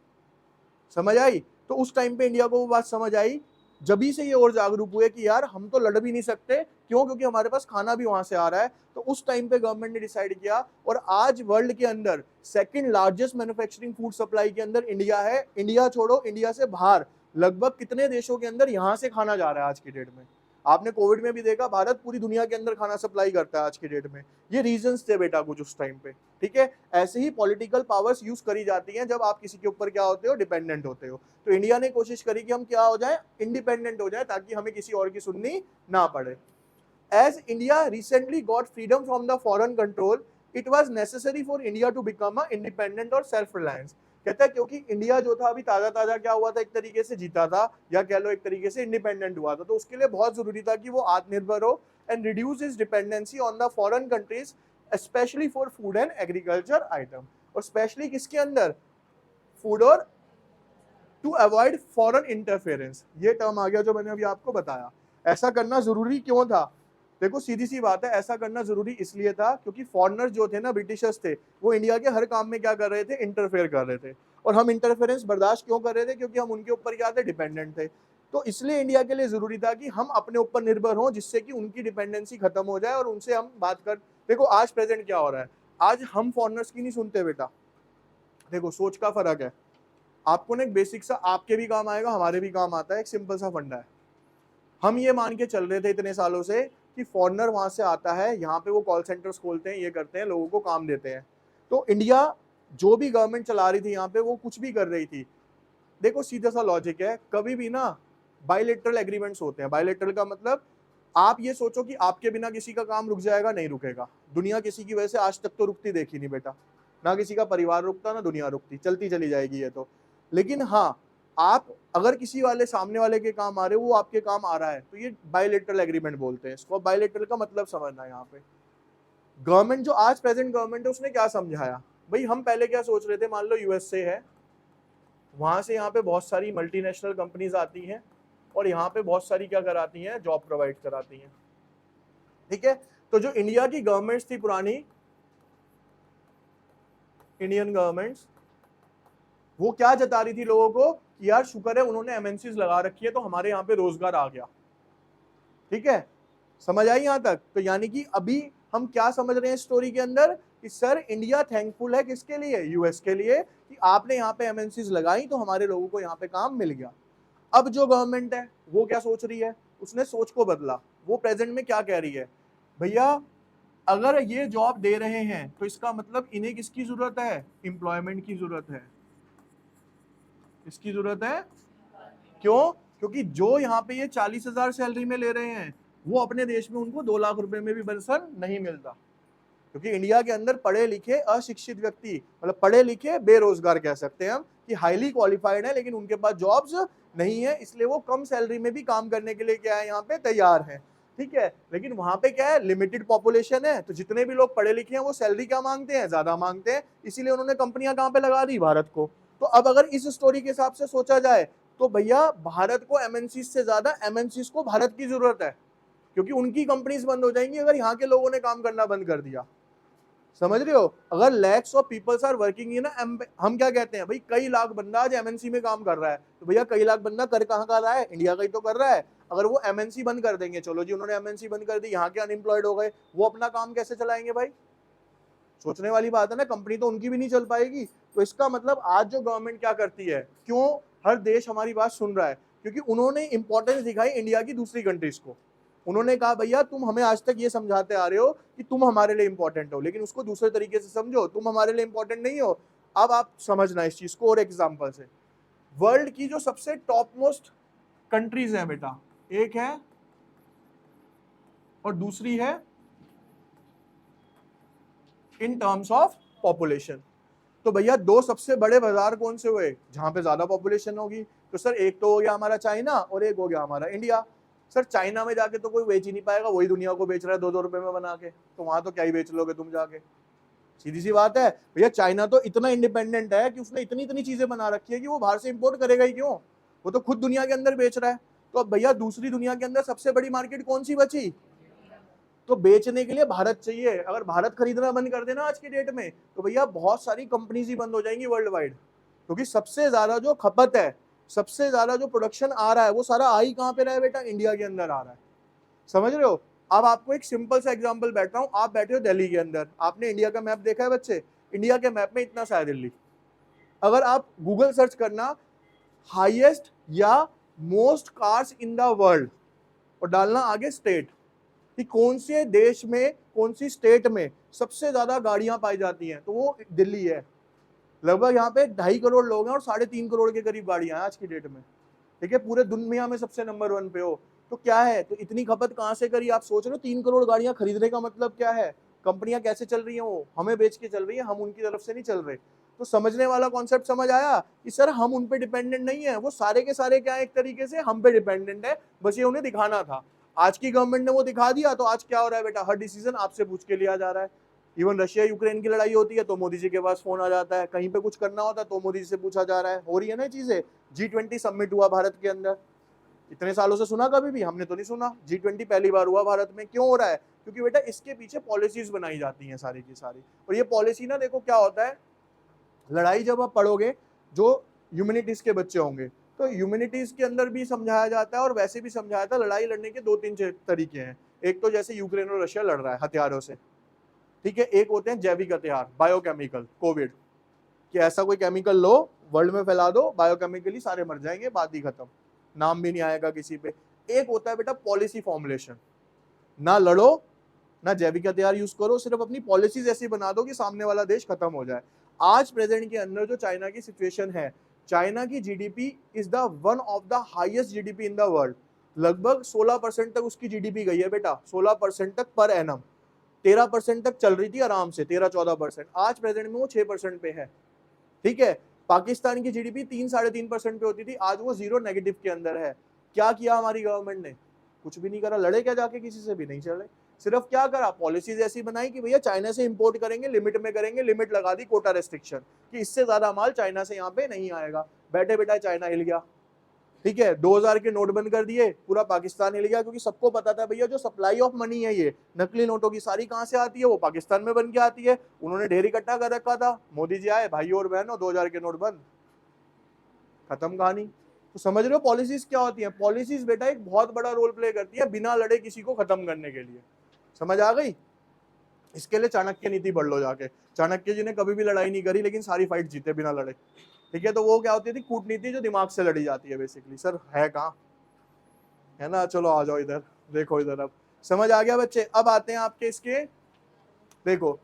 समझ आई? तो उस टाइम पे इंडिया को वो बात समझ आई, जभी से ये और जागरूक हुए कि यार हम तो लड़ भी नहीं सकते, क्यों? क्योंकि हमारे पास खाना भी वहां से आ रहा है। तो उस टाइम पे गवर्नमेंट ने डिसाइड किया, और आज वर्ल्ड के अंदर second largest manufacturing food supply के अंदर इंडिया है। इंडिया छोड़ो, इंडिया से बाहर लगभग कितने देशों के अंदर यहां से खाना जा रहा है आज की डेट में? आपने कोविड में भी देखा, भारत पूरी दुनिया के अंदर खाना सप्लाई करता है आज की डेट में। ये रीजंस थे बेटा कुछ उस टाइम पे, ठीक है। ऐसे ही पॉलिटिकल पावर्स यूज करी जाती हैं जब आप किसी के ऊपर क्या होते हो? डिपेंडेंट होते हो। तो इंडिया ने कोशिश करी कि हम क्या हो जाए? इंडिपेंडेंट हो जाए, ताकि हमें किसी और की सुननी ना पड़े। As India recently got freedom from the foreign control, it was necessary for India to become a independent और self reliance। कहता है क्योंकि इंडिया जो था अभी ताजा ताजा क्या हुआ था? एक तरीके से जीता था, या कह लो एक तरीके से इंडिपेंडेंट हुआ था, तो उसके लिए बहुत जरूरी था कि वो आत्मनिर्भर हो and reduce is dependency on the foreign countries, specially for food and agriculture item. और स्पेशली किसके अंदर? फूड और टू अवॉइड फॉरेन इंटरफेरेंस, ये टर्म आ गया जो मैंने अभी आपको बताया। ऐसा करना जरूरी क्यों था? देखो सीधी सी बात है, ऐसा करना जरूरी इसलिए था क्योंकि फॉरेनर जो थे ना, ब्रिटिशर्स थे, वो इंडिया के हर काम में क्या कर रहे थे? इंटरफेयर कर रहे थे। और हम इंटरफेरेंस बर्दाश्त क्यों कर रहे थे? क्योंकि हम उनके ऊपर क्या थे? डिपेंडेंट थे। तो इसलिए इंडिया के लिए जरूरी था कि हम अपने ऊपर निर्भर हों, जिससे कि उनकी डिपेंडेंसी खत्म हो जाए और उनसे हम बात कर। देखो आज प्रेजेंट क्या हो रहा है, आज हम फॉरेनर्स की नहीं सुनते बेटा। देखो सोच का फर्क है। आपको ना एक बेसिक सा आपके भी काम आएगा, हमारे भी काम आता है, एक सिंपल सा फंडा है। हम ये मान के चल रहे थे इतने सालों से कि फॉरेनर वहां से आता है, यहाँ पे वो कॉल सेंटर्स खोलते हैं, ये करते हैं, लोगों को काम देते हैं। तो इंडिया जो भी गवर्नमेंट चला रही थी यहाँ पे, वो कुछ भी कर रही थी। देखो सीधा सा लॉजिक है, कभी भी ना बायलैटरल एग्रीमेंट्स होते हैं। बायलैटरल का मतलब आप ये सोचो कि आपके बिना किसी का काम रुक जाएगा, नहीं रुकेगा। दुनिया किसी की वजह से आज तक तो रुकती देखी नहीं बेटा, ना किसी का परिवार रुकता, ना दुनिया रुकती, चलती चली जाएगी ये तो। लेकिन हाँ, आप अगर किसी वाले सामने वाले के काम आ रहे हो, वो आपके काम आ रहा है, तो ये बायलैटरल एग्रीमेंट बोलते हैं इसको। बायलैटरल का मतलब समझना है यहाँ पे। गवर्नमेंट जो आज प्रेजेंट गवर्नमेंट है उसने क्या समझाया? भाई हम पहले क्या सोच रहे थे, मान लो यूएस से है, वहां से यहाँ पे बहुत सारी मल्टीनेशनल कंपनीज आती हैं और यहाँ पे बहुत सारी क्या कराती हैं? जॉब प्रोवाइड कराती हैं, ठीक है। तो जो इंडिया की गवर्नमेंट्स थी पुरानी, इंडियन गवर्नमेंट्स, वो क्या जता रही थी लोगों को कि यार शुक्र है उन्होंने एमएनसीज लगा रखी है तो हमारे यहाँ पे रोजगार आ गया, ठीक है। समझ आई यहाँ तक? तो यानी कि अभी हम क्या समझ रहे हैं स्टोरी के अंदर कि सर इंडिया थैंकफुल है किसके लिए? यूएस के लिए, कि आपने यहाँ पे एमएनसीज लगाई तो हमारे लोगों को यहाँ पे काम मिल गया। अब जो गवर्नमेंट है वो क्या सोच रही है? उसने सोच को बदला। वो प्रेजेंट में क्या कह रही है? भैया अगर ये जॉब दे रहे हैं तो इसका मतलब इन्हें किसकी जरूरत है? एम्प्लॉयमेंट की जरूरत है। इसकी जरूरत है। क्यों? क्योंकि जो यहाँ पे ये 40,000 सैलरी में ले रहे हैं, वो अपने देश में उनको 2 लाख रुपए में भी बर्सन नहीं मिलता। क्योंकि इंडिया के अंदर पढ़े लिखे अशिक्षित व्यक्ति, मतलब पढ़े लिखे बेरोजगार कह सकते हैं हम, कि हाईली क्वालिफाइड है लेकिन उनके पास जॉब्स नहीं है, इसलिए वो कम सैलरी में भी काम करने के लिए क्या है? यहाँ पे तैयार है, ठीक है। लेकिन वहां पे क्या है? लिमिटेड पॉपुलेशन है, तो जितने भी लोग पढ़े लिखे हैं वो सैलरी क्या मांगते हैं? ज्यादा मांगते हैं, इसीलिए उन्होंने कंपनियां कहाँ पे लगा दी? भारत को। तो अब अगर इस स्टोरी के हिसाब से सोचा जाए तो भैया भारत को एमएनसी से ज्यादा एमएनसी को भारत की जरूरत है, क्योंकि उनकी कंपनीज बंद हो जाएंगी अगर यहाँ के लोगों ने काम करना बंद कर दिया। समझ रहे हो? अगर lakhs of peoples are working in, हम क्या कहते हैं भाई, कई लाख बंदा आज एमएनसी में काम कर रहा है, तो भैया कई लाख बंदा कर कहाँ का रहा है? इंडिया का ही तो कर रहा है। अगर वो एमएनसी बंद कर देंगे, चलो जी उन्होंने एमएनसी बंद कर दी, यहाँ के अनएम्प्लॉयड हो गए, वो अपना काम कैसे चलाएंगे भाई? सोचने वाली बात है ना, कंपनी तो उनकी भी नहीं चल पाएगी। तो इसका मतलब आज जो गवर्नमेंट क्या करती है, क्यों? हर देश हमारी बात सुन रहा है, क्योंकि उन्होंने इंपॉर्टेंस दिखाई इंडिया की दूसरी कंट्रीज को। उन्होंने कहा भैया तुम हमें आज तक ये समझाते आ रहे हो कि तुम हमारे लिए इंपॉर्टेंट हो, लेकिन उसको दूसरे तरीके से समझो, तुम हमारे लिए इंपॉर्टेंट नहीं हो। अब आप समझना इस चीज को और एग्जाम्पल से। वर्ल्ड की जो सबसे टॉप मोस्ट कंट्रीज है बेटा, एक है और दूसरी है इन टर्म्स ऑफ पॉपुलेशन। तो भैया दो सबसे बड़े बाजार कौन से हुए जहां पे ज्यादा पॉपुलेशन होगी? तो सर एक तो हो गया हमारा चाइना और एक हो गया हमारा इंडिया। सर चाइना में जाके तो कोई बेच ही नहीं पाएगा, वही दुनिया को बेच रहा है 2-2 रुपए में बना के, तो वहां तो क्या ही बेच लोगे तुम जाके। सीधी सी बात है भैया, चाइना तो इतना इंडिपेंडेंट है कि उसने इतनी इतनी चीजें बना रखी है कि वो बाहर से इंपोर्ट करेगा ही क्यों, वो तो खुद दुनिया के अंदर बेच रहा है। तो अब भैया दूसरी दुनिया के अंदर सबसे बड़ी मार्केट कौन सी बची? तो बेचने के लिए भारत चाहिए। अगर भारत खरीदना बंद कर देना आज की डेट में, तो भैया बहुत सारी कंपनीज ही बंद हो जाएंगी वर्ल्ड वाइड, क्योंकि सबसे ज्यादा जो खपत है, सबसे ज्यादा जो प्रोडक्शन आ रहा है, वो सारा आ ही कहां पे रहा है बेटा? इंडिया के अंदर आ रहा है। समझ रहे हो? अब आपको एक सिंपल सा एग्जांपल बैठ रहा हूं, आप बैठे हो दिल्ली के अंदर, आपने इंडिया का मैप देखा है बच्चे? इंडिया के मैप में इतना सा है दिल्ली। अगर आप गूगल सर्च करना हाईएस्ट या most cars in the world और डालना आगे स्टेट, कि कौन से देश में, कौन सी स्टेट में सबसे ज्यादा गाड़ियां पाई जाती हैं, तो वो दिल्ली है। लगभग यहाँ पे 2.5 करोड़ लोग हैं और 3.5 करोड़ के करीब गाड़ियां हैं आज की डेट में। ठीक है, पूरे दुनिया में सबसे नंबर 1 पे हो। तो क्या है, तो इतनी खपत कहां से करी? आप सोच रहे हो 3 करोड़ गाड़ियां खरीदने का मतलब क्या है? कंपनियां कैसे चल रही हैं? वो हमें बेच के चल रही है, हम उनकी तरफ से नहीं चल रहे। तो समझने वाला कॉन्सेप्ट समझ आया कि सर हम उन पे डिपेंडेंट नहीं है, वो सारे के सारे क्या है, एक तरीके से हम पे डिपेंडेंट है, बस ये उन्हें दिखाना था। आज की गवर्नमेंट ने वो दिखा दिया, तो आज क्या हो रहा है बेटा? हर डिसीजन आपसे पूछ के लिया जा रहा है। इवन रशिया यूक्रेन की लड़ाई होती है तो मोदी जी के पास फोन आ जाता है, कहीं पे कुछ करना होता है तो मोदी जी से पूछा जा रहा है। हो रही है ना चीजें। G20 समिट हुआ भारत के अंदर, इतने सालों से सुना कभी भी? हमने तो नहीं सुना। G20 पहली बार हुआ भारत में। क्यों हो रहा है? क्योंकि बेटा इसके पीछे पॉलिसीज बनाई जाती हैं सारी की सारी, और ये पॉलिसी ना, देखो क्या होता है, लड़ाई जब आप पढ़ोगे, जो ह्यूमैनिटीज के बच्चे होंगे, तो ह्यूमैनिटीज के अंदर भी समझाया जाता है और वैसे भी समझाया था। लड़ाई लड़ने के 2-3 तरीके हैं। एक तो जैसे यूक्रेन और रशिया लड़ रहा है हथियारों से, ठीक है। एक होते हैं जैविक हथियार, बायोकेमिकल, कोविड, कि ऐसा कोई केमिकल लो, वर्ल्ड में फैला दो, बायोकेमिकली सारे मर जाएंगे, बात ही खत्म, नाम भी नहीं आएगा किसी पे। एक होता है बेटा पॉलिसी फॉर्मुलेशन, ना लड़ो ना जैविक हथियार यूज करो, सिर्फ अपनी पॉलिसीज ऐसी बना दो कि सामने वाला देश खत्म हो जाए। आज प्रेजेंट के अंदर जो चाइना की सिचुएशन है, चाइना की GDP is the one of the highest GDP in the world. लगभग 16% तक उसकी जीडीपी गई है बेटा, 16% तक पर एनम। 13% तक चल रही थी आराम से, 13-14%। आज प्रेजेंट में वो 6% पे है। ठीक है, पाकिस्तान की जीडीपी 3-3.5% पे होती थी, आज वो जीरो नेगेटिव के अंदर है। क्या किया हमारी गवर्नमेंट ने? कुछ भी नहीं करा। लड़े क्या जाके? किसी से भी नहीं चले। सिर्फ क्या करा, पॉलिसीज ऐसी बनाई कि भैया चाइना से इंपोर्ट करेंगे, लिमिट में करेंगे, लिमिट लगा दी, कोटा रेस्ट्रिक्शन, कि इससे ज्यादा माल चाइना से यहाँ पे नहीं आएगा। बैठे बैठा चाइना हिल गया। ठीक है, 2000 के नोट बंद कर दिए, पूरा पाकिस्तान हिल गया, क्योंकि सबको पता था भैया जो सप्लाई ऑफ मनी है, ये नकली नोटों की सारी कहां से आती है? वो पाकिस्तान में बन के आती है। उन्होंने ढेर इकट्ठा कर रखा था, मोदी जी आए, भाई और बहनों 2000 के नोट बंद, खत्म कहानी। तो समझ रहे हो पॉलिसीज क्या होती है? पॉलिसीज बेटा एक बहुत बड़ा रोल प्ले करती है बिना लड़े किसी को खत्म करने के लिए। समझ आ गई? इसके लिए चाणक्य नीति पढ़ लो जाके। चाणक्य जी ने कभी भी लड़ाई नहीं करी, लेकिन सारी फाइट जीते बिना लड़े। ठीक है, तो वो क्या होती थी? कूटनीति, जो दिमाग से लड़ी जाती है बेसिकली। सर है कहाँ, है ना? चलो आ जाओ इधर, देखो इधर। अब समझ आ गया बच्चे? अब आते हैं आपके इसके, देखो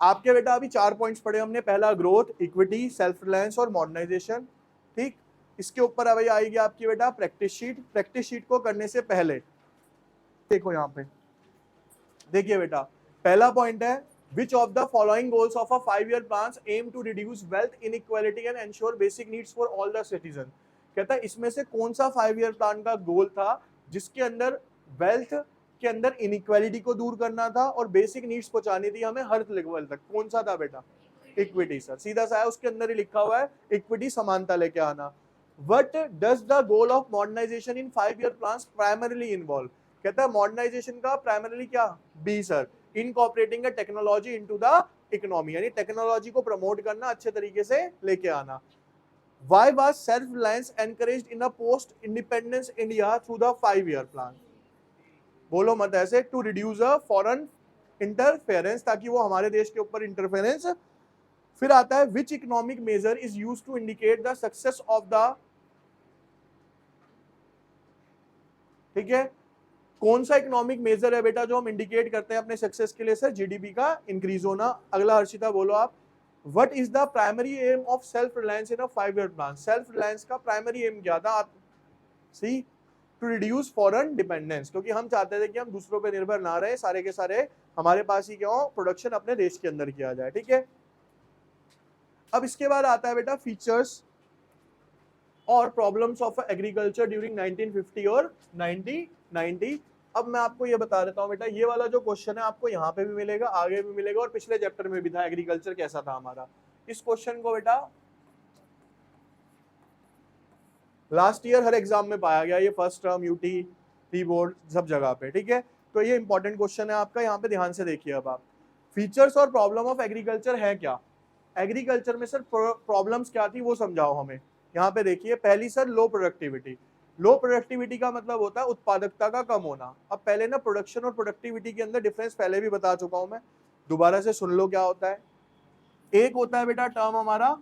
आपके बेटा अभी 4 पॉइंट्स पढ़े हमने। पहला ग्रोथ, इक्विटी, सेल्फ रिलायंस और मॉडर्नाइजेशन। ठीक, इसके ऊपर अभी आएगी आपकी बेटा प्रैक्टिस शीट। प्रैक्टिस शीट को करने से पहले देखो यहाँ पे, देखिए बेटा, पहला पॉइंट है which of the following goals of a 5-year plans aim to reduce wealth inequality and ensure basic needs for all the citizen। कहता है इसमें से कौन सा 5-year प्लान का गोल था जिसके अंदर वेल्थ के अंदर इनइक्वालिटी को दूर करना था और बेसिक नीड्स पहुंचानी थी हमें हर लेवल तक? कौन सा था बेटा? इक्विटी। सर सीधा सा है, उसके अंदर ही लिखा हुआ है इक्विटी, समानता लेके आना। What does the goal of modernization in 5-year plans primarily involve? कहता है मॉडर्नाइजेशन का प्राइमरीली क्या? B sir, incorporating technology into the economy, यानी टेक्नोलॉजी को प्रमोट करना, अच्छे तरीके से लेके आना। Why was self-reliance encouraged in a post-independence India through the 5-year plan? बोलो मत ऐसे। To reduce a foreign interference, ताकि वो हमारे देश के ऊपर इंटरफेरेंस। फिर आता है which economic measure is used to indicate the success of the ठीक है। कौन सा इकोनॉमिक मेजर है बेटा जो हम इंडिकेट करते हैं अपने सक्सेस के लिए? सर जीडीपी का इंक्रीज होना। अगला हर्षिता बोलो आप, what is the primary aim of self reliance in a 5 year plan? Self reliance का प्राइमरी एम क्या था? आप सी, टू रिड्यूस फॉरेन डिपेंडेंस, क्योंकि हम चाहते थे कि हम दूसरों पे निर्भर ना रहे, सारे के सारे हमारे पास ही क्यों प्रोडक्शन अपने देश के अंदर किया जाए। ठीक है। अब इसके बाद आता है बेटा फीचर्स और प्रॉब्लम्स ऑफ एग्रीकल्चर ड्यूरिंग 1950 और 1990। अब मैं आपको ये बता देता हूँ बेटा, ये वाला जो क्वेश्चन है आपको यहाँ पे भी मिलेगा, आगे भी मिलेगा, और पिछले चैप्टर में भी था एग्रीकल्चर कैसा था हमारा। इस क्वेश्चन को बेटा लास्ट ईयर हर एग्जाम में पाया गया, ये first term, UT, pre board, सब जगह पे। ठीक है, तो ये इंपॉर्टेंट क्वेश्चन है आपका, यहाँ पे ध्यान से देखिए। अब आप फीचर्स और प्रॉब्लम ऑफ एग्रीकल्चर है क्या? एग्रीकल्चर में सर प्रॉब्लम्स क्या थी वो समझाओ हमें। यहाँ पे देखिए, पहली सर लो प्रोडक्टिविटी। लो प्रोडक्टिविटी का मतलब होता है उत्पादकता का कम होना। अब पहले ना प्रोडक्शन और प्रोडक्टिविटी के अंदर डिफरेंस पहले भी बता चुका हूं मैं, दोबारा से सुन लो क्या होता है। एक होता है बेटा टर्म हमारा,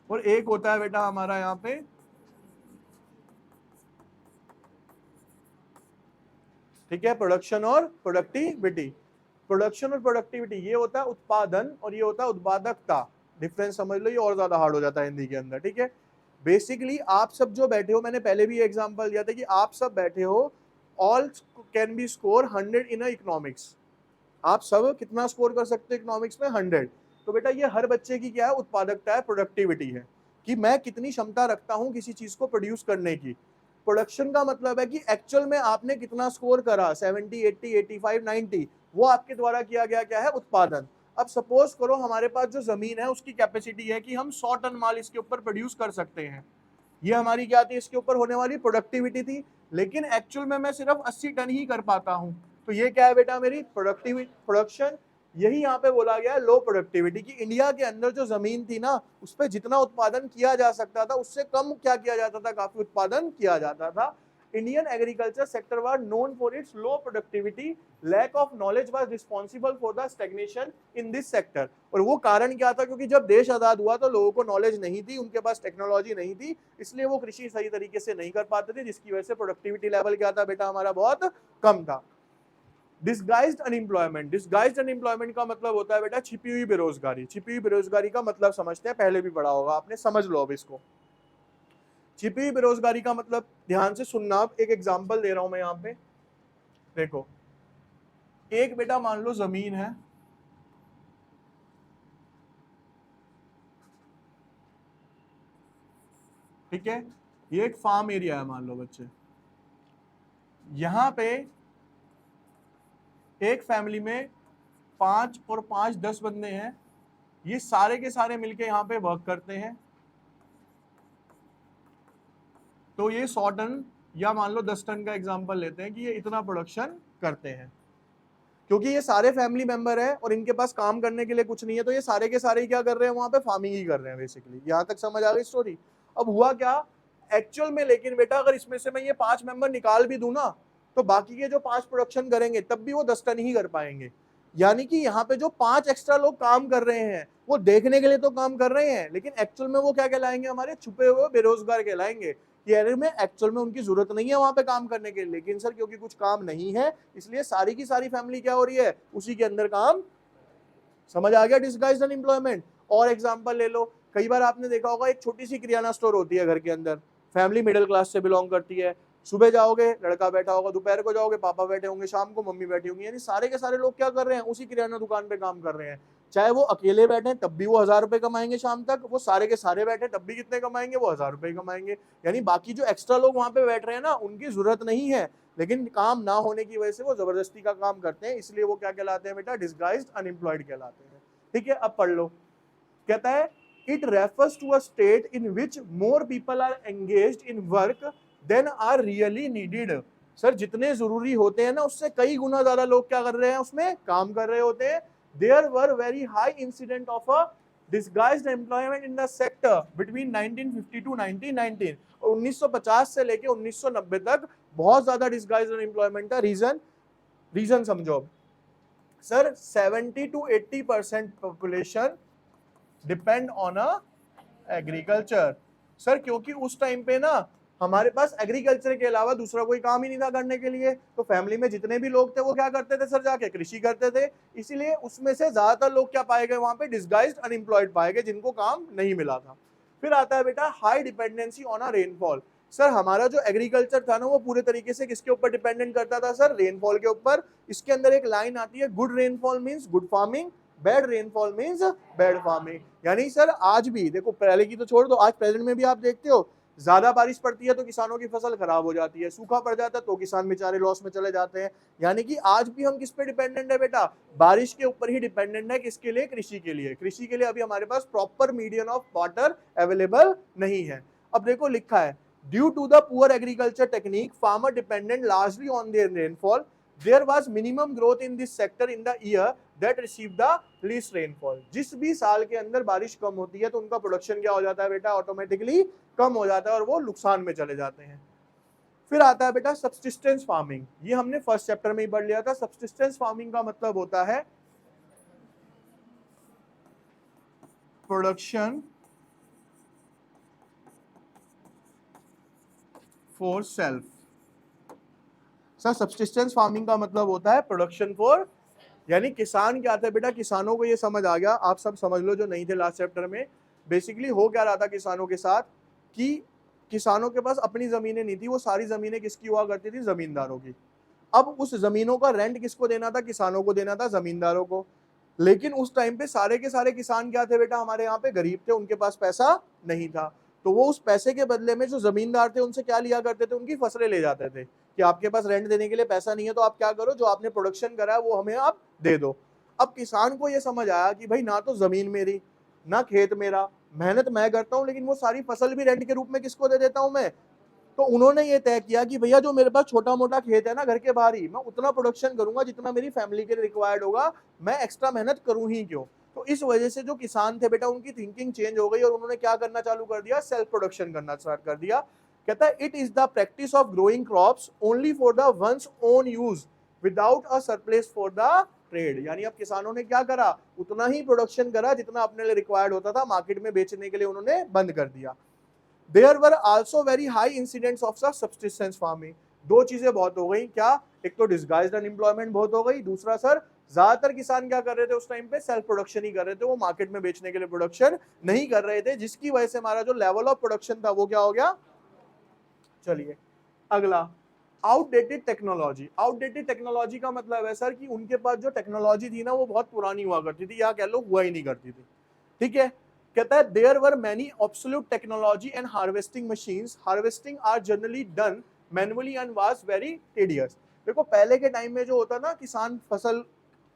और एक होता है बेटा हमारा यहाँ पे ठीक है प्रोडक्शन और प्रोडक्टिविटी। प्रोडक्शन और प्रोडक्टिविटी ये होता है उत्पादन और ये होता है उत्पादकता। डिफरेंस समझ लो, ये और ज्यादा हार्ड हो जाता है हिंदी के अंदर। ठीक है, बेसिकली आप सब जो बैठे हो, मैंने पहले भी एग्जांपल दिया था कि आप सब बैठे हो, all can be score 100 in economics. आप सब कितना स्कोर कर सकते हो इकोनॉमिक्स में? 100। तो बेटा ये हर बच्चे की क्या है? उत्पादकता है, प्रोडक्टिविटी है, कि मैं कितनी क्षमता रखता हूं किसी चीज को प्रोड्यूस करने की। प्रोडक्शन का मतलब है कि एक्चुअल में आपने कितना स्कोर करा, 70, 80, 85, 90, वो आपके द्वारा किया गया क्या है? उत्पादन। अब सपोज करो हमारे पास जो जमीन है उसकी कैपेसिटी है कि हम 100 टन माल इसके ऊपर प्रोड्यूस कर सकते हैं, ये हमारी क्या थी? इसके ऊपर होने वाली प्रोडक्टिविटी थी। लेकिन एक्चुअल में मैं सिर्फ 80 टन ही कर पाता हूं, तो ये क्या है बेटा? मेरी प्रोडक्टिविटी, प्रोडक्शन। यही यहाँ पे बोला गया है लो प्रोडक्टिविटी, की इंडिया के अंदर जो जमीन थी ना उस पर जितना उत्पादन किया जा सकता था उससे कम क्या किया जाता था? काफी उत्पादन किया जाता था। Indian agriculture sector was known for its low productivity, lack of knowledge was responsible for the stagnation in this sector. और वो कारण क्या था? क्योंकि जब देश आजाद हुआ तो लोगों को नॉलेज नहीं थी, उनके पास टेक्नोलॉजी नहीं थी, इसलिए वो कृषि सही तरीके से नहीं कर पाते थे, जिसकी वजह से प्रोडक्टिविटी लेवल क्या था बेटा? हमारा बहुत कम था। Disguised unemployment. डिस्गाइज्ड अनएम्प्लॉयमेंट का मतलब होता है बेटा छिपी हुई बेरोजगारी। छिपी हुई बेरोजगारी का मतलब समझते हैं, पहले भी पढ़ा होगा आपने, समझ लो अब इसको। छिपी हुई बेरोजगारी का मतलब, ध्यान से सुनना, आप एक एग्जांपल दे रहा हूं मैं यहाँ पे। देखो, एक बेटा मान लो जमीन है, ठीक है, ये एक फार्म एरिया है मान लो बच्चे। यहां पे एक फैमिली में 5 और 5 10 बंदे हैं, ये सारे के सारे मिलके यहाँ पे वर्क करते हैं। तो ये 100 टन या मान लो 10 टन का एग्जांपल लेते हैं कि ये इतना प्रोडक्शन करते हैं। क्योंकि ये सारे फैमिली मेंबर है और इनके पास काम करने के लिए कुछ नहीं है, तो ये सारे के सारे क्या कर रहे हैं? वहां पे फार्मिंग ही कर रहे हैं बेसिकली। यहाँ तक समझ आ गई स्टोरी? अब हुआ क्या एक्चुअल में? लेकिन बेटा अगर इसमें से मैं ये 5 मेंबर निकाल भी दूं ना, तो बाकी के जो 5 प्रोडक्शन करेंगे तब भी वो 10 टन ही कर पाएंगे। यानी कि यहाँ पे जो 5 एक्स्ट्रा लोग काम कर रहे हैं वो देखने के लिए तो काम कर रहे हैं, लेकिन एक्चुअल में वो क्या कहलाएंगे? हमारे छुपे हुए बेरोजगार कहलाएंगे। कि में एक्चुअल में उनकी जरूरत नहीं है वहां पे काम करने के लिए, लेकिन सर क्योंकि कुछ काम नहीं है इसलिए सारी की सारी फैमिली क्या हो रही है? उसी के अंदर काम। समझ आ गया? Disguised unemployment. और एग्जांपल ले लो, कई बार आपने देखा होगा एक छोटी सी किराना स्टोर होती है घर के अंदर, फैमिली मिडिल क्लास से बिलोंग करती है। सुबह जाओगे लड़का बैठा होगा, दोपहर को जाओगे पापा बैठे होंगे, शाम को मम्मी बैठी होंगी, यानी सारे के सारे लोग क्या कर रहे हैं? उसी किराना दुकान पे काम कर रहे हैं। चाहे वो अकेले बैठे तब भी वो 1000 रुपए कमाएंगे शाम तक, वो सारे के सारे बैठे तब भी कितने कमाएंगे? वो 1000 रुपए कमाएंगे। यानी बाकी जो एक्स्ट्रा लोग वहां पे बैठ रहे हैं ना, उनकी जरूरत नहीं है, लेकिन काम ना होने की वजह से वो जबरदस्ती का काम करते हैं, इसलिए वो क्या कहलाते हैं बेटा? डिस्गाइज्ड अनएम्प्लॉयड कहलाते हैं। ठीक है, अब पढ़ लो। कहता है it refers to a state in which more people are engaged in work than are really needed. Sir जितने जरूरी होते हैं ना उससे कई गुना ज्यादा लोग क्या कर रहे हैं? उसमें काम कर रहे होते हैं। There were very high incident of a disguised employment in the sector between 1950 to 1919। और 1950 से लेके 1990 तक बहुत ज्यादा डिस्गाइज्ड अनएम्प्लॉयमेंट था। रीजन समझो sir, 70 to 80% population depend on a agriculture. Sir क्योंकि उस टाइम पे ना हमारे पास एग्रीकल्चर के अलावा दूसरा कोई काम ही नहीं था करने के लिए, तो फैमिली में जितने भी लोग थे वो क्या करते थे सर, जाके कृषि करते थे। इसीलिए उसमें से ज्यादातर लोग क्या पाए गए वहां पे, डिस्गाइज्ड अनएम्प्लॉयड पाए गए, जिनको काम नहीं मिला था। फिर आता है बेटा high dependency on a rainfall. Sir हमारा जो एग्रीकल्चर था ना वो पूरे तरीके से किसके ऊपर डिपेंडेंट करता था सर, रेनफॉल के ऊपर। इसके अंदर एक लाइन आती है, good rainfall means good farming, bad rainfall means bad farming. यानी सर आज भी देखो, पहले की तो छोड़ दो, आज प्रेजेंट में भी आप देखते हो, ज्यादा बारिश पड़ती है तो किसानों की फसल खराब हो जाती है, सूखा पड़ जाता है तो किसान बेचारे लॉस में चले जाते हैं। यानी कि आज भी हम किस पे डिपेंडेंट है बेटा, बारिश के ऊपर ही डिपेंडेंट है। किसके लिए, कृषि के लिए। कृषि के लिए अभी हमारे पास proper medium of water available नहीं है। अब देखो लिखा है, due to the poor agriculture technique farmer dependent largely on their rainfall, there was minimum growth in this sector in the year that receive the least rainfall. जिस भी साल के अंदर बारिश कम होती है तो उनका प्रोडक्शन क्या हो जाता है बेटा, ऑटोमेटिकली कम हो जाता है और वो नुकसान में चले जाते हैं। फिर आता है बेटा सब्सिस्टेंस फार्मिंग। ये हमने फर्स्ट चैप्टर में ही पढ़ लिया था। सब्सिस्टेंस फार्मिंग का मतलब होता है production for self. Sir subsistence farming का मतलब होता है प्रोडक्शन फॉर, यानी किसान क्या था बेटा, किसानों को ये समझ आ गया, आप सब समझ लो जो नहीं थे लास्ट चैप्टर में। बेसिकली हो क्या रहा था किसानों के साथ, कि किसानों के पास अपनी जमीनें नहीं थी, वो सारी जमीनें किसकी हुआ करती थी, जमींदारों की। अब उस जमीनों का रेंट किसको देना था, किसानों को देना था, जमींदारों को। लेकिन उस टाइम पे सारे के सारे किसान क्या थे बेटा, हमारे यहाँ पे गरीब थे, उनके पास पैसा नहीं था। तो वो उस पैसे के बदले में जो जमींदार थे उनसे क्या लिया करते थे, उनकी फसलें ले जाते थे, कि आपके पास रेंट देने के लिए पैसा नहीं है तो आप क्या करो, जो आपने प्रोडक्शन करा है वो हमें आप दे दो। अब किसान को ये समझ आया कि भाई ना तो जमीन मेरी, ना खेत मेरा, मेहनत मैं करता हूँ, लेकिन वो सारी फसल भी रेंट के रूप में किसको दे देता हूँ मैं। तो उन्होंने ये तय किया कि भैया जो मेरे पास छोटा मोटा खेत है ना घर के बाहर ही, मैं उतना प्रोडक्शन करूंगा जितना मेरी फैमिली के लिए रिक्वायर्ड होगा, मैं एक्स्ट्रा मेहनत करूं ही क्यों। तो इस वजह से जो किसान थे बेटा, उनकी थिंकिंग चेंज हो गई और उन्होंने क्या करना चालू कर दिया, सेल्फ प्रोडक्शन करना स्टार्ट कर दिया। कहता है it is the practice of growing crops only for the one's own use without a surplus for the trade. यानी अब किसानों ने क्या करा, उतना ही प्रोडक्शन करा जितना अपने लिए रिक्वायर्ड होता था, मार्केट में बेचने के लिए उन्होंने बंद कर दिया। There were also very high incidents of subsistence farming। दो चीजें बहुत हो गई, क्या, एक तो डिस्गाइज्ड अनएम्प्लॉयमेंट बहुत हो गई, दूसरा सर ज्यादातर किसान क्या कर रहे थे उस टाइम पे, सेल्फ प्रोडक्शन ही कर रहे थे, वो मार्केट में बेचने के लिए प्रोडक्शन नहीं कर रहे थे, जिसकी वजह से हमारा जो लेवल ऑफ प्रोडक्शन था वो क्या हो गया। चलिए अगला, आउटडेटेड टेक्नोलॉजी। आउटडेटेड टेक्नोलॉजी का मतलब है सर कि उनके पास जो टेक्नोलॉजी थी ना वो बहुत पुरानी हुआ करती थी, या कह लो हुआ ही नहीं करती थी। ठीक है, कहता है there were many obsolete technology and harvesting machines, harvesting are generally done manually and was very tedious. देखो पहले के टाइम में जो होता ना, किसान फसल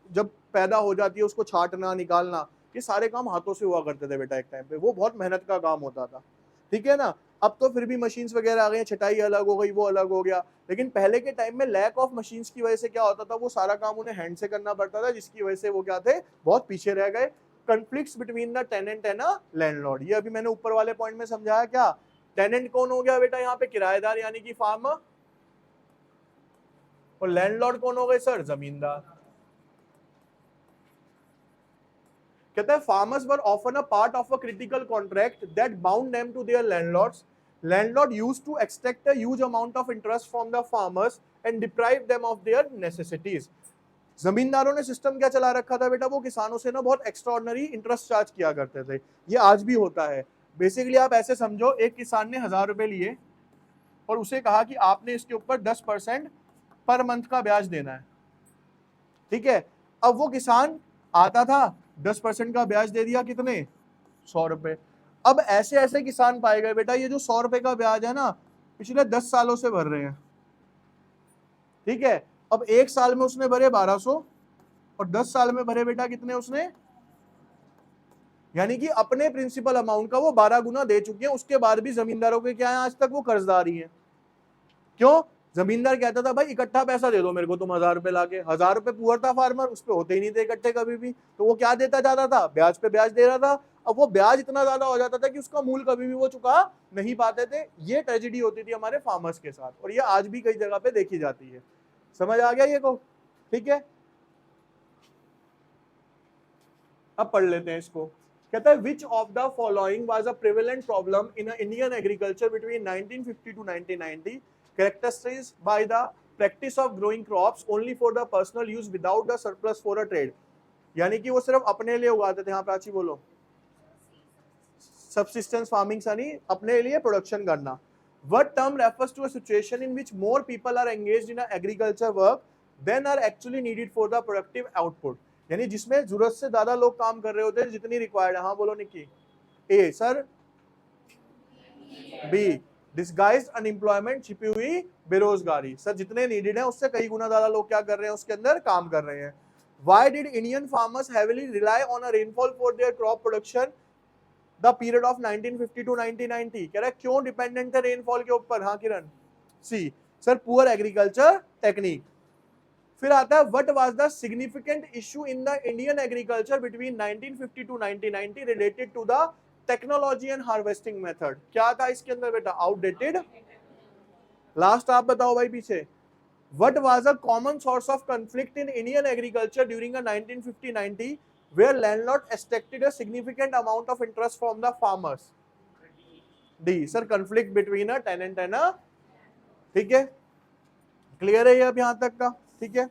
जब पैदा हो जाती है उसको छांटना निकालना, ये सारे काम हाथों से हुआ करते थे बेटा एक टाइम पे, वो बहुत मेहनत का काम होता था। ठीक है ना, अब तो फिर भी मशीन्स वगैरह आ गई, छटाई अलग हो गई, वो अलग हो गया। लेकिन पहले के टाइम में लैक ऑफ मशीन्स की वजह से क्या होता था, वो सारा काम उन्हें हैंड से करना पड़ता था, जिसकी वजह से वो क्या थे, बहुत पीछे रह गए। Conflicts between the tenant and landlord, ये अभी मैंने ऊपर वाले पॉइंट में समझाया। क्या टेनेंट कौन हो गया बेटा यहाँ पे, किराएदार यानी कि फार्मर, और लैंडलॉर्ड कौन हो गए सर, जमींदार। कहता है farmers were often a part of a critical contract that bound them to their landlords. Landlord used to extract a huge amount of interest from the farmers and deprive them of their necessities. जमींदारों ने system क्या चला रखा था बेटा, वो किसानों से ना बहुत एक्स्ट्राऑर्डिनरी इंटरेस्ट चार्ज किया करते थे। ये आज भी होता है। बेसिकली आप ऐसे समझो, एक किसान ने 1000 रुपए लिए और उसे कहा कि आपने इसके ऊपर 10% पर मंथ का ब्याज देना है। ठीक है, अब वो किसान आता था, 10% का ब्याज दे दिया, कितने, 100 रुपए। अब ऐसे ऐसे किसान पाए गए बेटा, ये जो 100 रुपए का ब्याज है ना, पिछले 10 सालों से भर रहे हैं। ठीक है, अब एक साल में उसने भरे 1200 और 10 साल में भरे बेटा कितने उसने, यानी कि अपने प्रिंसिपल अमाउंट का वो 12 गुना दे चुके हैं। उसके बाद भी जमींदारों के क्या है, आज तक वो कर्जदार ही है। क्यों, जमींदार कहता था भाई इकट्ठा पैसा दे दो मेरे को, तुम 1000 रुपए लाके, 1000 रुपए पुअर था फार्मर, उस पे होते ही नहीं थे इकट्ठे कभी भी, तो वो क्या देता जाता था, ब्याज पे ब्याज दे रहा था। अब वो ब्याज इतना ज्यादा हो जाता था कि उसका मूल कभी भी वो चुका नहीं पाते थे। ये ट्रेजेडी होती थी हमारे फार्मर्स के साथ, और ये आज भी कई जगह पे देखी जाती है। समझ आ गया ये को, ठीक है। अब पढ़ लेते हैं इसको। कहता है which of the following was a prevalent problem in Indian agriculture between 1950 to 1990, characterised by the practice of growing crops only for the personal use without the surplus for a trade. यानी कि वो सिर्फ अपने लिए उगाते थे। हाँ प्राची बोलो। सबसिस्टेंस फार्मिंग यानी अपने लिए प्रोडक्शन करना। What term refers to a situation in which more people are engaged in a agriculture work than are actually needed for the productive output? यानी जिसमें जरूरत से ज्यादा लोग काम कर रहे होते हैं जितनी रिक्वायर्ड है। हाँ बोलो निकी। ए सर। बी डिस्गाइज्ड अनएम्प्लॉयमेंट, छिपी हुई बेरोजगारी। सर जितने नीडेड है उससे कई गुना ज्यादा लोग क्या कर रहे हैं उसके अंदर काम कर रहे हैं। Why did Indian farmers heavily rely on a rainfall for their crop production the period of 1950 to 1990? कह रहा है क्यों डिपेंडेंट है रेनफॉल के ऊपर? हाँ Kiran. C sir poor agriculture technique. फिर आता है what was the significant issue in the Indian agriculture between 1950 to 1990 related to the technology and harvesting method? क्या था इसके अंदर बेटा? आउटडेटेड। लास्ट आप बताओ भाई पीछे। What was a common source of conflict in Indian agriculture during the 1950-90 where landlord extracted a significant amount of interest from the farmers? D sir, conflict between a tenant and a। ठीक है, clear है ये अब यहां तक का? ठीक है।